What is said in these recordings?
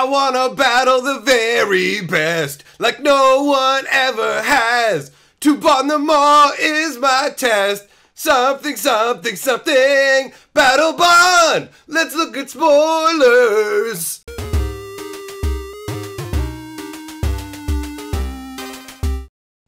I wanna battle the very best, like no one ever has. To bond them all is my test. Something, something, something. Battlebond! Let's look at spoilers!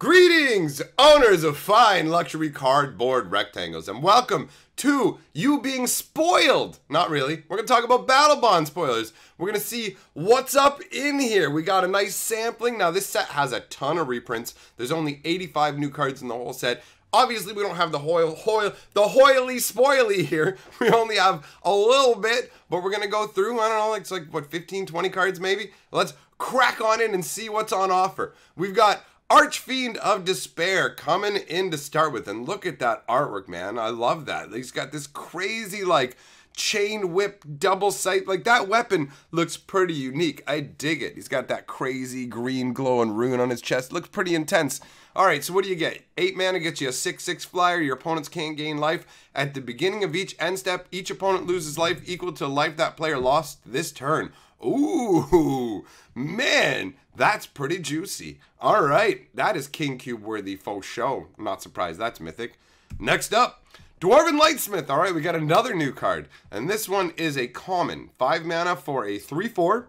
Greetings, owners of fine luxury cardboard rectangles, and welcome to you being spoiled. Not really. We're going to talk about Battlebond spoilers. We're going to see what's up in here. We got a nice sampling. Now, this set has a ton of reprints. There's only 85 new cards in the whole set. Obviously, we don't have the hoily spoily here. We only have a little bit, but we're going to go through, I don't know, it's like, what, 15, 20 cards maybe? Let's crack on in and see what's on offer. We've got Archfiend of Despair coming in to start with, and look at that artwork, man. I love that. He's got this crazy, like, chain whip double sight. Like, that weapon looks pretty unique. I dig it. He's got that crazy green glowing rune on his chest. Looks pretty intense. All right, so what do you get? 8 mana gets you a 6/6 flyer. Your opponents can't gain life. At the beginning of each end step, each opponent loses life equal to life that player lost this turn. Ooh, man, that's pretty juicy. All right, that is King Cube worthy faux show. I'm not surprised that's mythic. Next up, Dwarven Lightsmith. All right, we got another new card, and this one is a common 5 mana for a 3/4.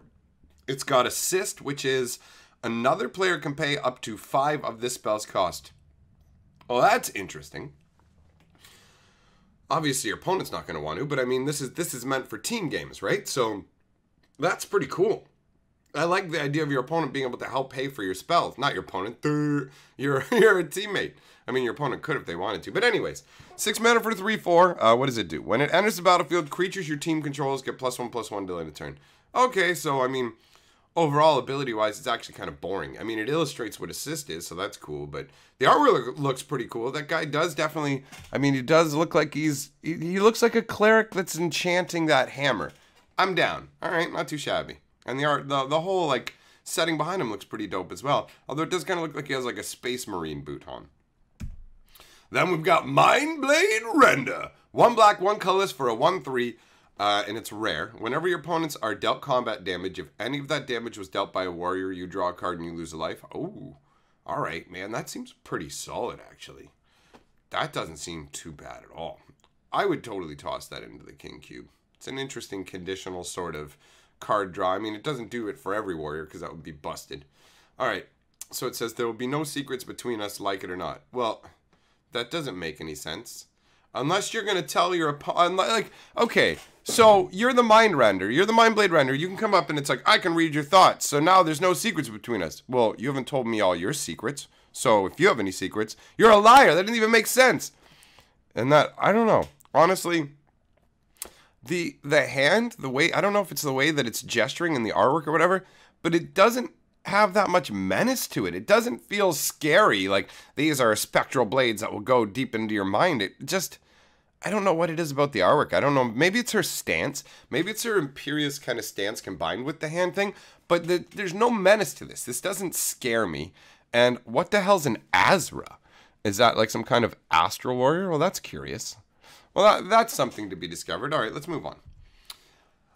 It's got a Cyst, which is another player can pay up to 5 of this spell's cost. Well, that's interesting. Obviously, your opponent's not going to want to, but I mean, this is meant for team games, right? So that's pretty cool. I like the idea of your opponent being able to help pay for your spells. Not your opponent. You're a teammate. I mean, your opponent could if they wanted to. But anyways, 6 mana for 3/4. What does it do? When it enters the battlefield, creatures your team controls get +1/+1 delay to turn. Okay, so I mean, overall ability-wise, it's actually kind of boring. I mean, it illustrates what Assist is, so that's cool. But the artwork looks pretty cool. That guy does definitely, I mean, he does look like he looks like a cleric that's enchanting that hammer. I'm down. All right, not too shabby. And the whole, like, setting behind him looks pretty dope as well. Although it does kind of look like he has, like, a Space Marine boot on. Then we've got Layin Renda. 1 black, 1 colorless for a 1/3, and it's rare. Whenever your opponents are dealt combat damage, if any of that damage was dealt by a warrior, you draw a card and you lose a life. Oh, all right, man. That seems pretty solid, actually. That doesn't seem too bad at all. I would totally toss that into the King Cube. It's an interesting conditional sort of card draw. I mean, it doesn't do it for every warrior because that would be busted. All right, so it says there will be no secrets between us, like it or not. Well, that doesn't make any sense. Unless you're going to tell your opponent, like, okay, so you're the Mind Render. You're the Mind Blade Render. You can come up and it's like, I can read your thoughts. So now there's no secrets between us. Well, you haven't told me all your secrets. So if you have any secrets, you're a liar. That didn't even make sense. And that, I don't know. Honestly, the hand, the way, I don't know if it's the way that it's gesturing in the artwork or whatever, but it doesn't have that much menace to it. It doesn't feel scary, like these are spectral blades that will go deep into your mind. It just, I don't know what it is about the artwork. I don't know, maybe it's her stance, maybe it's her imperious kind of stance combined with the hand thing, but there's no menace to this. This doesn't scare me. And what the hell's an Asura? Is that like some kind of astral warrior? Well, that's curious. Well, that's something to be discovered. All right, let's move on.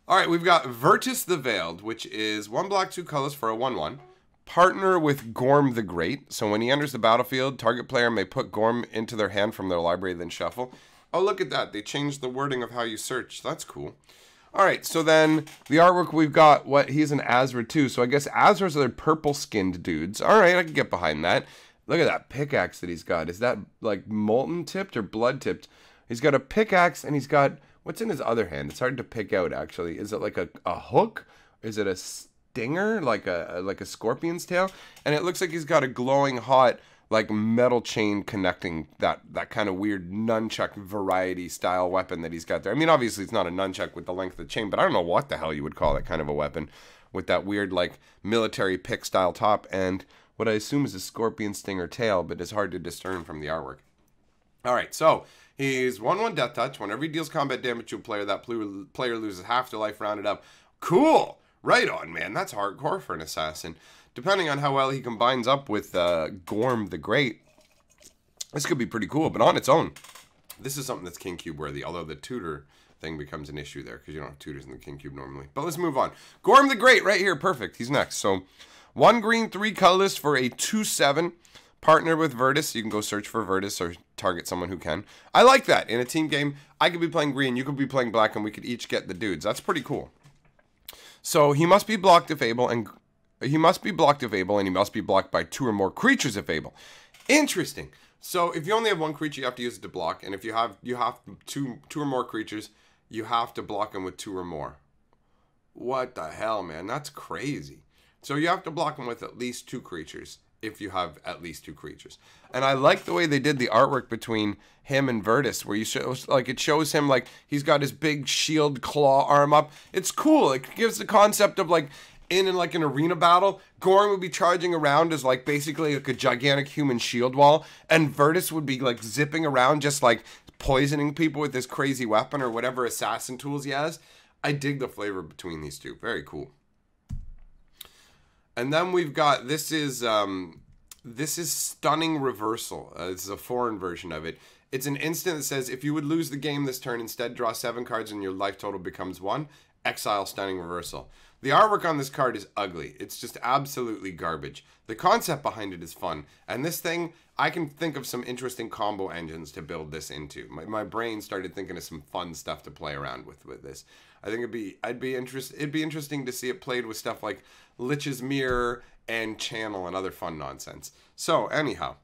All right, we've got Verges The Veil, which is 1 black, 2 colors for a 1/1. Partner with Gorem The Great. So when he enters the battlefield, target player may put Gorem into their hand from their library, then shuffle. Oh, look at that. They changed the wording of how you search. That's cool. All right, so then the artwork we've got, he's an Asura too. So I guess Asuras are purple-skinned dudes. All right, I can get behind that. Look at that pickaxe that he's got. Is that like molten-tipped or blood-tipped? He's got a pickaxe, and he's got, what's in his other hand? It's hard to pick out, actually. Is it like a hook? Is it a stinger, like a scorpion's tail? And it looks like he's got a glowing hot, like, metal chain connecting that kind of weird nunchuck variety style weapon that he's got there. I mean, obviously, it's not a nunchuck with the length of the chain, but I don't know what the hell you would call that kind of a weapon with that weird, like, military pick style top and what I assume is a scorpion stinger tail, but it's hard to discern from the artwork. All right, so he's 1/1 Death Touch. Whenever he deals combat damage to a player, that player loses half their life rounded up. Cool! Right on, man. That's hardcore for an assassin. Depending on how well he combines up with Gorem The Great, this could be pretty cool. But on its own, this is something that's King Cube worthy. Although the tutor thing becomes an issue there because you don't have tutors in the king cube normally. But let's move on. Gorem the Great right here. Perfect. He's next. So 1 green, 3 colorless for a 2/7. Partner with Verges. You can go search for Verges or target someone who can. I like that. In a team game, I could be playing green, you could be playing black, and we could each get the dudes. That's pretty cool. So he must be blocked if able, and he must be blocked by 2 or more creatures if able. Interesting. So if you only have 1 creature, you have to use it to block, and if you have two or more creatures, you have to block them with 2 or more. What the hell, man? That's crazy. So you have to block them with at least 2 creatures if you have at least 2 creatures. And I like the way they did the artwork between him and Verges, where it shows him like he's got his big shield claw arm up. It's cool. It gives the concept of like in like an arena battle, Gorem would be charging around as like basically like a gigantic human shield wall, and Verges would be like zipping around just like poisoning people with this crazy weapon or whatever assassin tools he has. I dig the flavor between these two. Very cool. And then we've got, this is Stunning Reversal. This is a foreign version of it. It's an instant that says, if you would lose the game this turn, instead draw 7 cards and your life total becomes 1. Exile Stunning Reversal. The artwork on this card is ugly. It's just absolutely garbage. The concept behind it is fun. And this thing, I can think of some interesting combo engines to build this into. My brain started thinking of some fun stuff to play around with this. I think it'd be interesting to see it played with stuff like Lich's Mirror and Channel and other fun nonsense. So anyhow,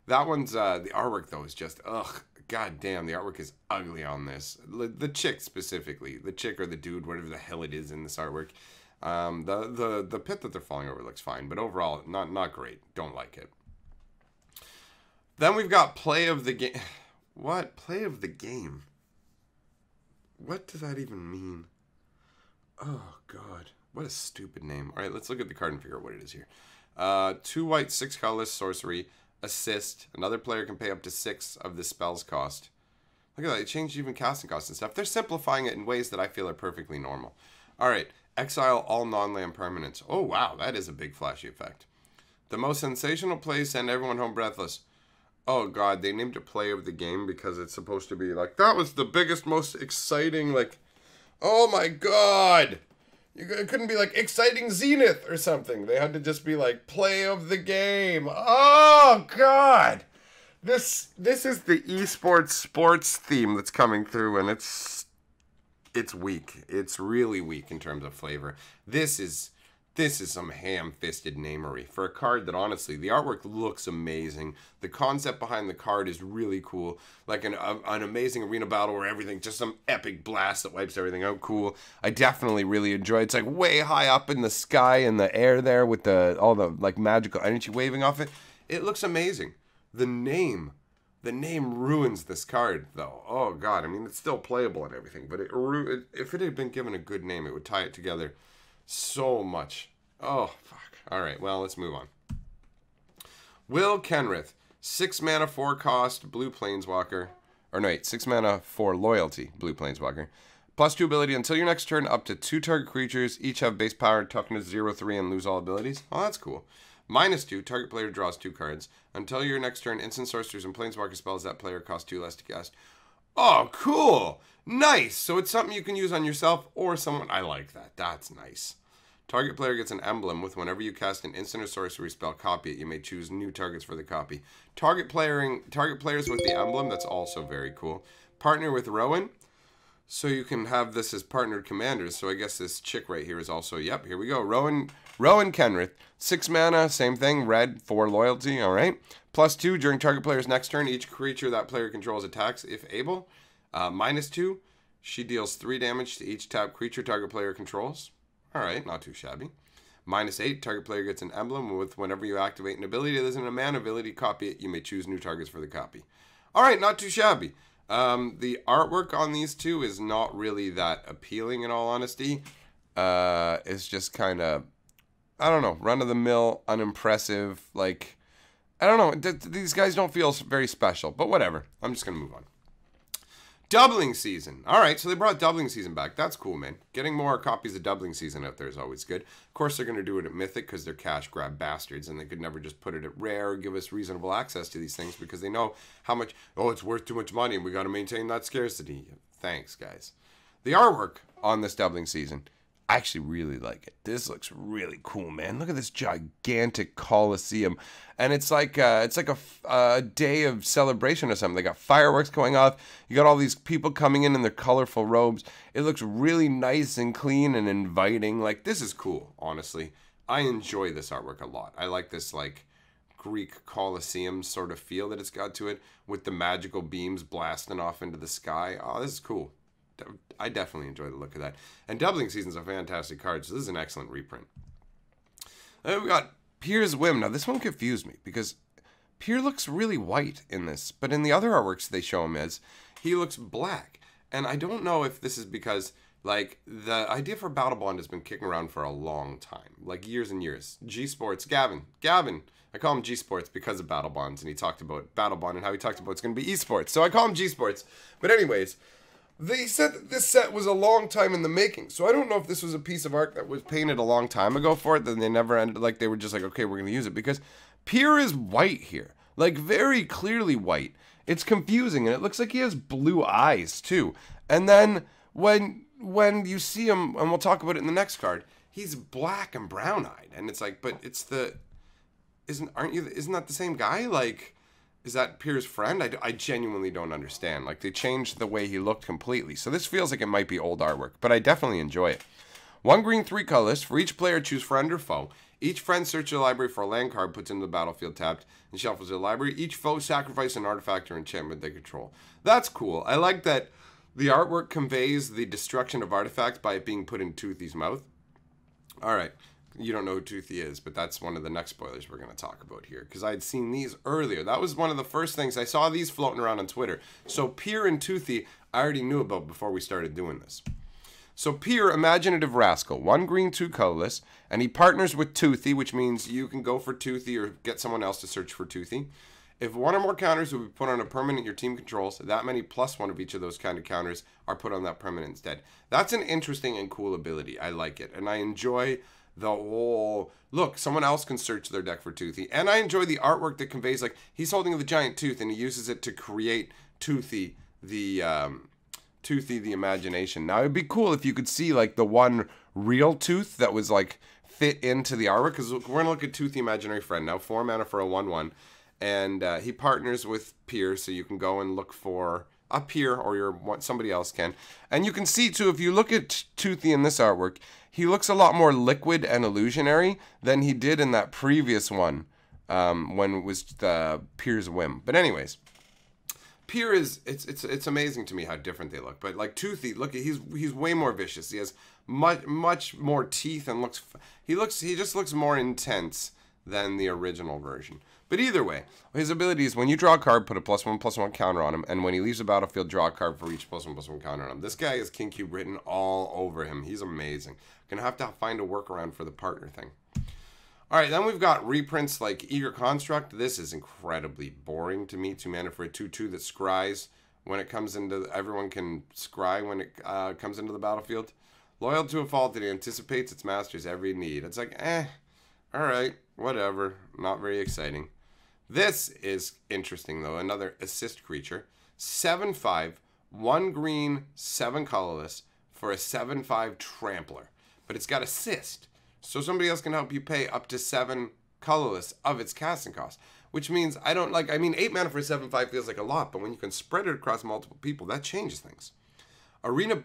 that one's the artwork though is just god damn, the artwork is ugly on this. The chick specifically, the chick or the dude, whatever the hell it is in this artwork. The pit that they're falling over looks fine, but overall not great. Don't like it. Then we've got Play of the Game. What? Play of the Game? What does that even mean? Oh, God. What a stupid name. All right, let's look at the card and figure out what it is here. 2 white, 6 colorless sorcery. Assist. Another player can pay up to 6 of the spell's cost. Look at that. It changed even casting costs and stuff. They're simplifying it in ways that I feel are perfectly normal. All right. Exile all non-land permanents. Oh, wow. That is a big flashy effect. The most sensational play, send everyone home breathless. Oh, God, they named it Play of the Game because it's supposed to be like, that was the biggest, most exciting, like, oh, my God. It couldn't be like Exciting Zenith or something. They had to just be like Play of the Game. Oh, God. This is the esports sports theme that's coming through, and it's weak. It's really weak in terms of flavor. This is some ham-fisted namery for a card that, honestly, the artwork looks amazing. The concept behind the card is really cool. Like an amazing arena battle where everything, just some epic blast that wipes everything out. Cool. I definitely really enjoy it. It's like way high up in the sky in the air there with all the like magical energy waving off it. It looks amazing. The name ruins this card, though. Oh, God. I mean, it's still playable and everything, but if it had been given a good name, it would tie it together so much. Oh, fuck. All right, well, let's move on. Will Kenrith, 6 mana, 4 cost, blue planeswalker. Or no, wait, 6 mana, 4 loyalty, blue planeswalker. +2 ability until your next turn, up to 2 target creatures, each have base power, toughness 0/3, and lose all abilities. Oh, that's cool. -2, target player draws 2 cards. Until your next turn, instant sorcerers and planeswalker spells that player cost 2 less to cast. Oh, cool. Nice. So it's something you can use on yourself or someone. I like that. That's nice. Target player gets an emblem with whenever you cast an instant or sorcery spell, copy it. You may choose new targets for the copy. Target players with the emblem. That's also very cool. Partner with Rowan. So you can have this as partnered commanders. So I guess this chick right here is also, yep, here we go. Rowan Kenrith. 6 mana, same thing. Red, 4 loyalty, all right. +2, during target player's next turn, each creature that player controls attacks if able. -2, she deals 3 damage to each tapped creature target player controls. All right, not too shabby. -8, target player gets an emblem with whenever you activate an ability that isn't a mana ability, copy it. You may choose new targets for the copy. All right, not too shabby. The artwork on these two is not really that appealing, in all honesty. It's just kind of, I don't know, run-of-the-mill, unimpressive. Like, I don't know. These guys don't feel very special, but whatever. I'm just going to move on. Doubling Season. All right, so they brought Doubling Season back. That's cool, man. Getting more copies of Doubling Season out there is always good. Of course, they're going to do it at Mythic because they're cash grab bastards, and they could never just put it at Rare or give us reasonable access to these things because they know how much, oh, it's worth too much money, and we got to maintain that scarcity. Thanks, guys. The artwork on this doubling season, I actually really like it. This looks really cool, man. Look at this gigantic Coliseum. And it's like a day of celebration or something. They got fireworks going off. You got all these people coming in their colorful robes. It looks really nice and clean and inviting. Like, this is cool, honestly. I enjoy this artwork a lot. I like this, like, Greek Colosseum sort of feel that it's got to it with the magical beams blasting off into the sky. Oh, this is cool. I definitely enjoy the look of that. And Doubling Season's a fantastic card, so this is an excellent reprint. Then we got Piers Whim. Now, this one confused me because Pier looks really white in this, but in the other artworks they show him as, he looks black. And I don't know if this is because, like, the idea for Battlebond has been kicking around for a long time, like years and years. G Sports, Gavin. I call him G Sports because of Battlebonds, and he talked about Battlebond and how he talked about it's going to be esports. So I call him G Sports. But anyways, they said that this set was a long time in the making. So I don't know if this was a piece of art that was painted a long time ago for it, then they never ended, like they were just like, okay, we're going to use it. Because Pier is white here. Like, very clearly white. It's confusing, and it looks like he has blue eyes, too. And then when you see him, and we'll talk about it in the next card, he's black and brown-eyed. And it's like, but it's the... Isn't that the same guy? Like, is that Pier's friend? I genuinely don't understand. Like, they changed the way he looked completely. So this feels like it might be old artwork, but I definitely enjoy it. 1 green, 3 colorless. For each player, choose friend or foe. Each friend searches your library for a land card, puts into the battlefield tapped, and shuffles their library. Each foe sacrifices an artifact or enchantment they control. That's cool. I like that the artwork conveys the destruction of artifacts by it being put in Toothy's mouth. All right. You don't know who Toothy is, but that's one of the next spoilers we're going to talk about here, because I had seen these earlier. That was one of the first things. I saw these floating around on Twitter. So Pier and Toothy I already knew about before we started doing this. So Pier, imaginative rascal, 1 green, 2 colorless, and he partners with Toothy, which means you can go for Toothy or get someone else to search for Toothy. If one or more counters will be put on a permanent your team controls, that many plus one of each of those kind of counters are put on that permanent instead. That's an interesting and cool ability. I like it, and I enjoy the whole, look, someone else can search their deck for Toothy. And I enjoy the artwork that conveys, like, he's holding the giant tooth and he uses it to create Toothy, the imagination. Now, it'd be cool if you could see, like, the one real tooth that was, like, fit into the artwork, because we're going to look at Toothy Imaginary Friend. Now, 4 mana for a 1/1, and he partners with Piers, so you can go and look for a Pier, or somebody else can. And you can see, too, if you look at Toothy in this artwork, he looks a lot more liquid and illusionary than he did in that previous one, when it was the Piers Whim. But anyways, Pier is, it's amazing to me how different they look. But like Toothy, look, he's way more vicious. He has much more teeth and he just looks more intense than the original version. But either way, his ability is when you draw a card, put a +1/+1 counter on him, and when he leaves the battlefield, draw a card for each +1/+1 counter on him. This guy has King Cube written all over him. He's amazing. Gonna have to find a workaround for the partner thing. All right, then we've got reprints like Eager Construct. This is incredibly boring to me. 2 mana for a 2/2 that scries when it comes into, everyone can scry when it comes into the battlefield. Loyal to a fault that anticipates its master's every need. It's like, all right, whatever. Not very exciting. This is interesting, though. Another assist creature. 7/5, 1 green, 7 colorless for a 7/5 trampler. But it's got assist. So somebody else can help you pay up to 7 colorless of its casting cost. Which means, 8 mana for a 7/5 feels like a lot, but when you can spread it across multiple people, that changes things. Arena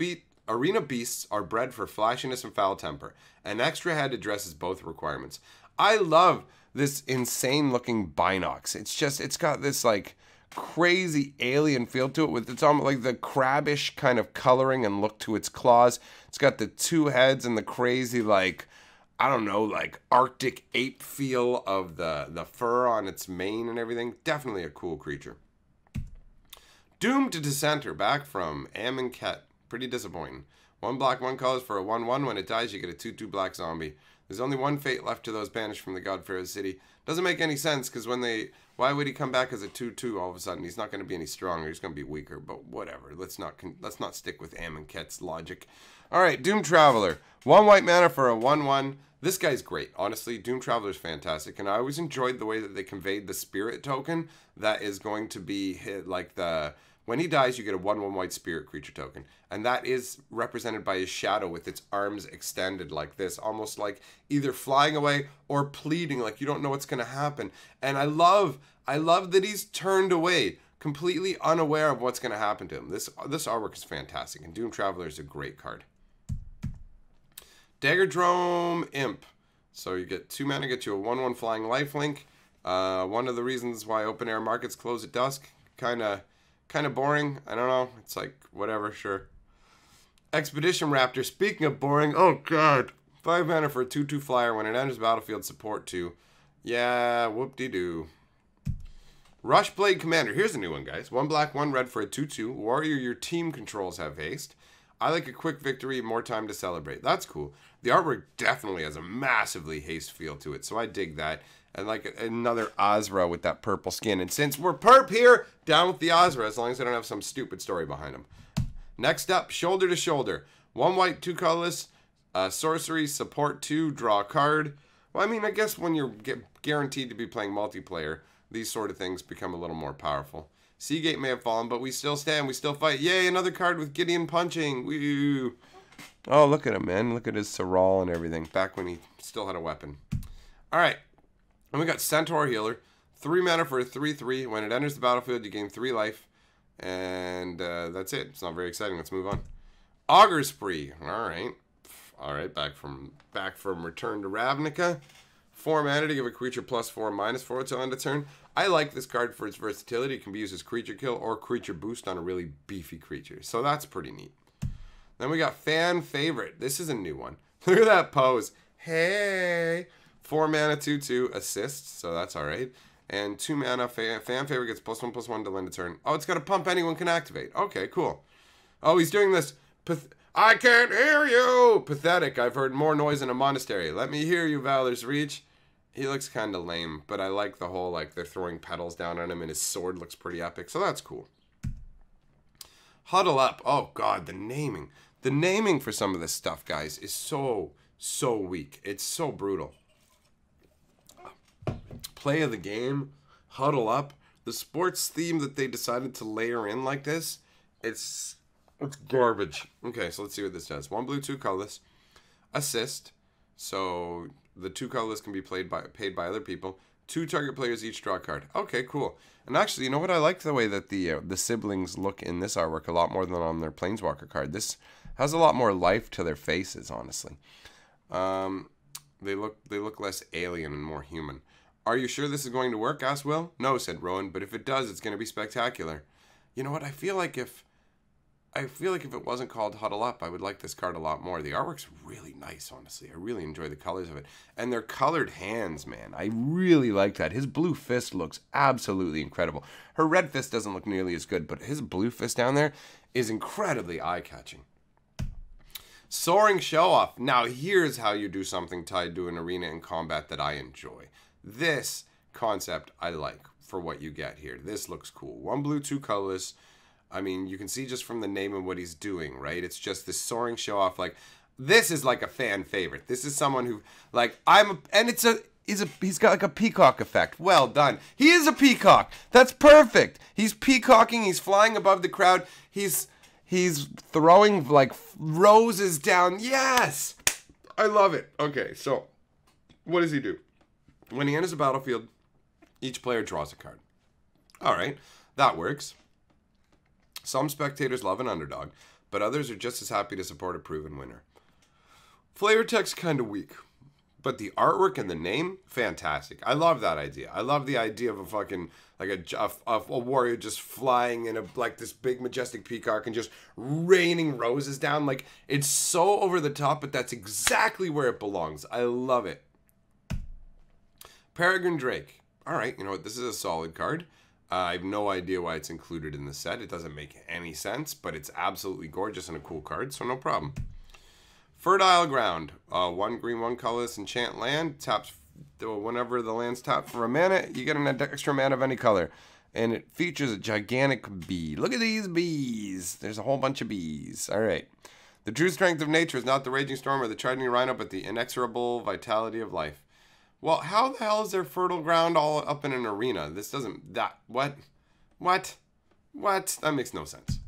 beasts are bred for flashiness and foul temper. An extra head addresses both requirements. I love this insane looking Binox. It's got this like crazy alien feel to it with its almost like the crabbish kind of coloring and look to its claws. It's got the 2 heads and the crazy, like, I don't know, like Arctic ape feel of the fur on its mane and everything. Definitely a cool creature. Doomed to Dissenter, back from Amonkhet. Pretty disappointing. 1 black, 1 colors for a 1/1. When it dies, you get a 2/2 black zombie. There's only 1 fate left to those banished from the God Pharaoh's city. Doesn't make any sense, because why would he come back as a 2/2 all of a sudden? He's not going to be any stronger. He's going to be weaker, but whatever. Let's not stick with Amonkhet's logic. All right, Doom Traveler. 1 white mana for a 1/1. This guy's great. Honestly, Doom Traveler's fantastic, and I always enjoyed the way that they conveyed the spirit token that is going to be hit, like the When he dies, you get a 1/1 white spirit creature token. And that is represented by his shadow with its arms extended like this, almost like either flying away or pleading, like you don't know what's going to happen. And I love that he's turned away, completely unaware of what's going to happen to him. This artwork is fantastic, and Doom Traveler is a great card. Daggered Roam Imp. So you get 2 mana, get you a 1/1 flying lifelink. One of the reasons why open air markets close at dusk, kind of boring. I don't know. It's like, whatever, sure. Expedition Raptor. Speaking of boring, oh god. 5 mana for a 2/2 flyer. When it enters battlefield, support 2. Yeah, whoop-de-doo. Rushblade Commander. Here's a new one, guys. 1 black, 1 red for a 2/2. Warrior your team controls have haste. I like a quick victory, more time to celebrate. That's cool. The artwork definitely has a massively haste feel to it, so I dig that. And like another Asura with that purple skin. And since we're perp here, down with the Asura, as long as I don't have some stupid story behind them. Next up, Shoulder to Shoulder. 1 white, 2 colorless, sorcery, support 2, draw a card. Well, I mean, I guess when you're guaranteed to be playing multiplayer, these sort of things become a little more powerful. Seagate may have fallen, but we still stand, we still fight. Yay, another card with Gideon punching. Woo! Oh, look at him, man. Look at his Saral and everything, back when he still had a weapon. All right. And we got Centaur Healer. 3 mana for a 3/3. When it enters the battlefield, you gain 3 life. And that's it. It's not very exciting. Let's move on. Auger Spree. Alright. Alright, back from Return to Ravnica. 4 mana to give a creature +4/-4 until end of turn. I like this card for its versatility. It can be used as creature kill or creature boost on a really beefy creature. So that's pretty neat. Then we got Fan Favorite. This is a new one. Look at that pose. Hey! 4 mana, 2/2, assist, so that's alright. And 2 mana, Fan Favorite gets +1/+1 till end of turn. Oh, it's got a pump anyone can activate. Okay, cool. Oh, he's doing this. I can't hear you! Pathetic. I've heard more noise in a monastery. Let me hear you, Valor's Reach. He looks kind of lame, but I like the whole, like, they're throwing petals down on him and his sword looks pretty epic, so that's cool. Huddle Up. Oh, God, the naming. The naming for some of this stuff, guys, is so weak. It's so brutal. Play of the game, Huddle Up, the sports theme that they decided to layer in like this, it's garbage. Okay, so let's see what this does. 1 blue, 2 colorless, assist. So the 2 colorless can be paid by other people. 2 target players each draw a card. Okay, cool. And actually, you know what? I like the way that the siblings look in this artwork a lot more than on their Planeswalker card. This has a lot more life to their faces, honestly. They look less alien and more human. Are you sure this is going to work? Asked Will. No, said Rowan, but if it does, it's going to be spectacular. You know what? I feel like if it wasn't called Huddle Up, I would like this card a lot more. The artwork's really nice, honestly. I really enjoy the colors of it. And they're colored hands, man. I really like that. His blue fist looks absolutely incredible. Her red fist doesn't look nearly as good, but his blue fist down there is incredibly eye-catching. Soaring Show Off. Now, here's how you do something tied to an arena in combat that I enjoy. This concept I like for what you get here. This looks cool. 1 blue, 2 colorless. I mean, you can see just from the name and what he's doing, right? It's just this Soaring Show Off. Like, this is like a fan favorite. This is someone who, like, he's got like a peacock effect. Well done. He is a peacock. That's perfect. He's peacocking. He's flying above the crowd. He's throwing like roses down. Yes, I love it. Okay, so what does he do? When he enters the battlefield, each player draws a card. All right, that works. Some spectators love an underdog, but others are just as happy to support a proven winner. Flavor text kind of weak, but the artwork and the name, fantastic. I love that idea. I love the idea of a fucking, like a warrior just flying in like this big majestic peacock and just raining roses down. Like, it's so over the top, but that's exactly where it belongs. I love it. Peregrine Drake. All right, you know what? This is a solid card. I have no idea why it's included in the set. It doesn't make any sense, but it's absolutely gorgeous and a cool card, so no problem. Fertile Ground. 1 green, 1 colorless, enchant land. Taps whenever the land's tapped for a mana, you get an extra mana of any color. And it features a gigantic bee. Look at these bees. There's a whole bunch of bees. All right. The true strength of nature is not the raging storm or the trident rhino, but the inexorable vitality of life. Well, how the hell is there fertile ground all up in an arena? This doesn't... What? What? That makes no sense.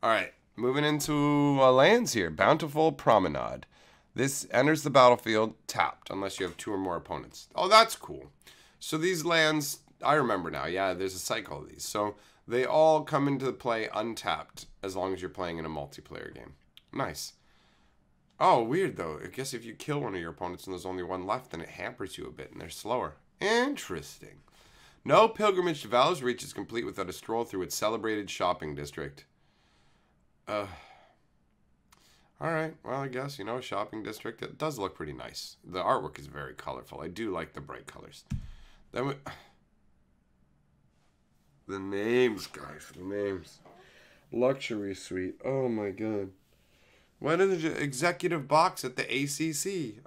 All right, moving into lands here. Bountiful Promenade. This enters the battlefield tapped unless you have 2 or more opponents. Oh, that's cool. So these lands, I remember now. Yeah, there's a cycle of these. So they all come into play untapped as long as you're playing in a multiplayer game. Nice. Oh, weird though. I guess if you kill one of your opponents and there's only one left, then it hampers you a bit and they're slower. Interesting. No pilgrimage to Val's Reach is complete without a stroll through its celebrated shopping district. Alright, well, I guess, you know, a shopping district. It does look pretty nice. The artwork is very colorful. I do like the bright colors. Then the names, guys, the names. Luxury Suite. Oh, my God. What is the executive box at the ACC?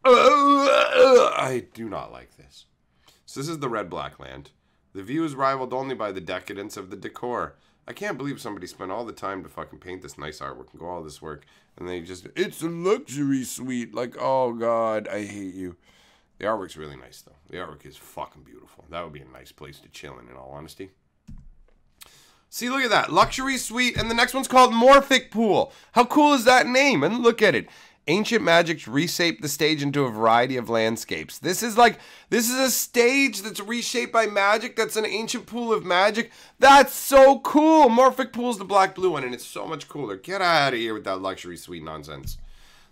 I do not like this. So this is the red-black land. The view is rivaled only by the decadence of the decor. I can't believe somebody spent all the time to fucking paint this nice artwork and go all this work. And they just, it's a luxury suite. Like, oh, God, I hate you. The artwork's really nice, though. The artwork is fucking beautiful. That would be a nice place to chill in all honesty. See, look at that. Luxury Suite. And the next one's called Morphic Pool. How cool is that name? And look at it. Ancient magic reshaped the stage into a variety of landscapes. This is a stage that's reshaped by magic. That's an ancient pool of magic. That's so cool. Morphic Pool's the black-blue one, and it's so much cooler. Get out of here with that Luxury Suite nonsense.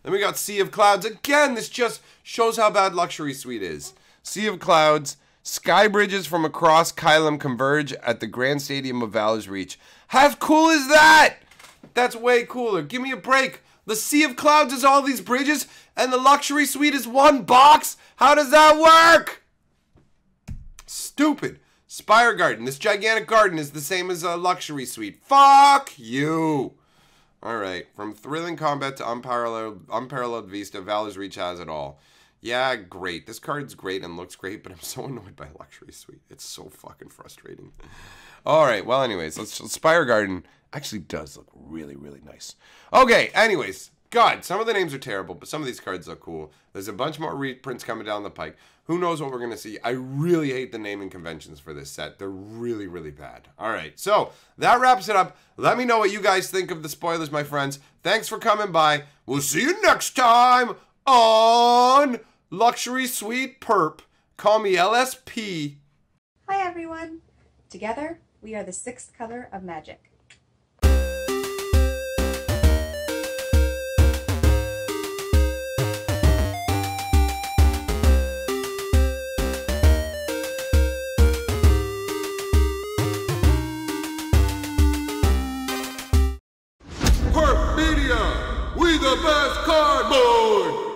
Then we got Sea of Clouds. Again, this just shows how bad Luxury Suite is. Sea of Clouds. Sky bridges from across Kylum converge at the Grand Stadium of Val's Reach. How cool is that? That's way cooler. Give me a break. The Sea of Clouds is all these bridges, and the Luxury Suite is one box? How does that work? Stupid. Spire Garden. This gigantic garden is the same as a Luxury Suite. Fuck you. Alright. From thrilling combat to unparalleled vista, Val's Reach has it all. Yeah, great. This card's great and looks great, but I'm so annoyed by Luxury Suite. It's so fucking frustrating. Alright, well anyways, Spire Garden actually does look really, really nice. Okay, anyways, God, some of the names are terrible, but some of these cards look cool. There's a bunch more reprints coming down the pike. Who knows what we're going to see? I really hate the naming conventions for this set. They're really, really bad. Alright, so that wraps it up. Let me know what you guys think of the spoilers, my friends. Thanks for coming by. We'll see you next time on Luxury Suite Perp. Call me LSP. Hi everyone. Together, we are the 6th color of magic. Perp Media, we the best card boys.